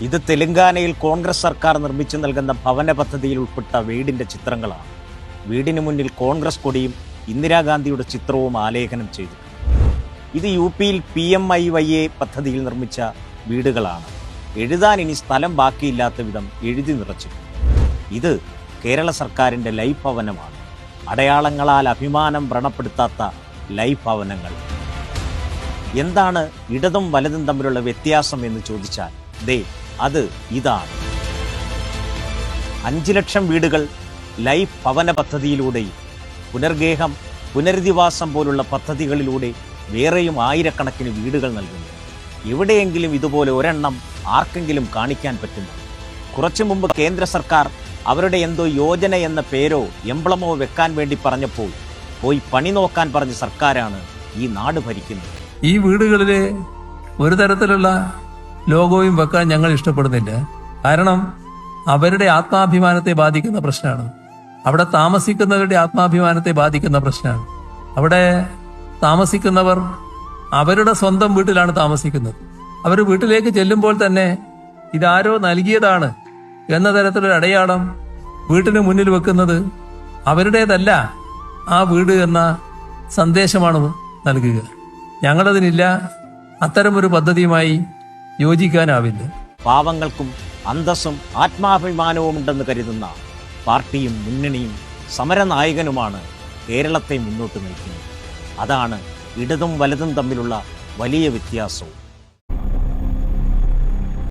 ഇത് തെലങ്കാനയിൽ കോൺഗ്രസ് സർക്കാർ നിർമ്മിച്ചു നൽകുന്ന ഭവന പദ്ധതിയിൽ ഉൾപ്പെട്ട വീടിൻ്റെ ചിത്രങ്ങളാണ്. വീടിന് മുന്നിൽ കോൺഗ്രസ് കൊടിയും ഇന്ദിരാഗാന്ധിയുടെ ചിത്രവും ആലേഖനം ചെയ്തു. ഇത് UP-യിൽ PMIYA പദ്ധതിയിൽ നിർമ്മിച്ച വീടുകളാണ്. എഴുതാൻ ഇനി സ്ഥലം ബാക്കിയില്ലാത്ത വിധം എഴുതി നിറച്ചു. ഇത് കേരള സർക്കാരിൻ്റെ ലൈഫ് ഭവനമാണ്. അടയാളങ്ങളാൽ അഭിമാനം വ്രണപ്പെടുത്താത്ത ലൈഫ് ഭവനങ്ങൾ. എന്താണ് ഇടതും വലതും തമ്മിലുള്ള വ്യത്യാസം എന്ന് ചോദിച്ചാൽ അത് ഇതാണ്. 5 ലക്ഷം വീടുകൾ ലൈഫ് ഭവന പദ്ധതിയിലൂടെയും പുനർഗേഹം, പുനരധിവാസം പോലുള്ള പദ്ധതികളിലൂടെ വേറെയും ആയിരക്കണക്കിന് വീടുകൾ നൽകുന്നു. എവിടെയെങ്കിലും ഇതുപോലെ ഒരെണ്ണം ആർക്കെങ്കിലും കാണിക്കാൻ പറ്റുമോ? കുറച്ചു മുമ്പ് കേന്ദ്ര സർക്കാർ അവരുടെ എന്തോ യോജന എന്ന പേരോ എംബ്ലമോ വെക്കാൻ വേണ്ടി പറഞ്ഞപ്പോൾ പോയി പണി നോക്കാൻ പറഞ്ഞ സർക്കാരാണ് ഈ നാട് ഭരിക്കുന്നത്. ഈ വീടുകളിൽ ഒരു തരത്തിലുള്ള ലോഗോയും വെക്കാൻ ഞങ്ങൾ ഇഷ്ടപ്പെടുന്നില്ല. കാരണം അവരുടെ ആത്മാഭിമാനത്തെ ബാധിക്കുന്ന പ്രശ്നമാണ്. അവിടെ താമസിക്കുന്നവരുടെ ആത്മാഭിമാനത്തെ ബാധിക്കുന്ന പ്രശ്നമാണ്. അവിടെ താമസിക്കുന്നവർ അവരുടെ സ്വന്തം വീട്ടിലാണ് താമസിക്കുന്നത്. അവർ വീട്ടിലേക്ക് ചെല്ലുമ്പോൾ തന്നെ ഇതാരോ നൽകിയതാണ് എന്ന തരത്തിലൊരു അടയാളം വീട്ടിന് മുന്നിൽ വെക്കുന്നത് അവരുടേതല്ല ആ വീട് എന്ന സന്ദേശമാണ് നൽകുക. ഞങ്ങളതിനില്ല. അത്തരമൊരു പദ്ധതിയുമായി യോജിക്കാനാവില്ല. പാവങ്ങൾക്കും അന്തസ്സും ആത്മാഭിമാനവും ഉണ്ടെന്ന് കരുതുന്ന പാർട്ടിയും മുന്നണിയും സമരനായകനുമാണ് കേരളത്തെ മുന്നോട്ട് നയിക്കുന്നത്. അതാണ് ഇടതും വലതും തമ്മിലുള്ള വലിയ വ്യത്യാസവും.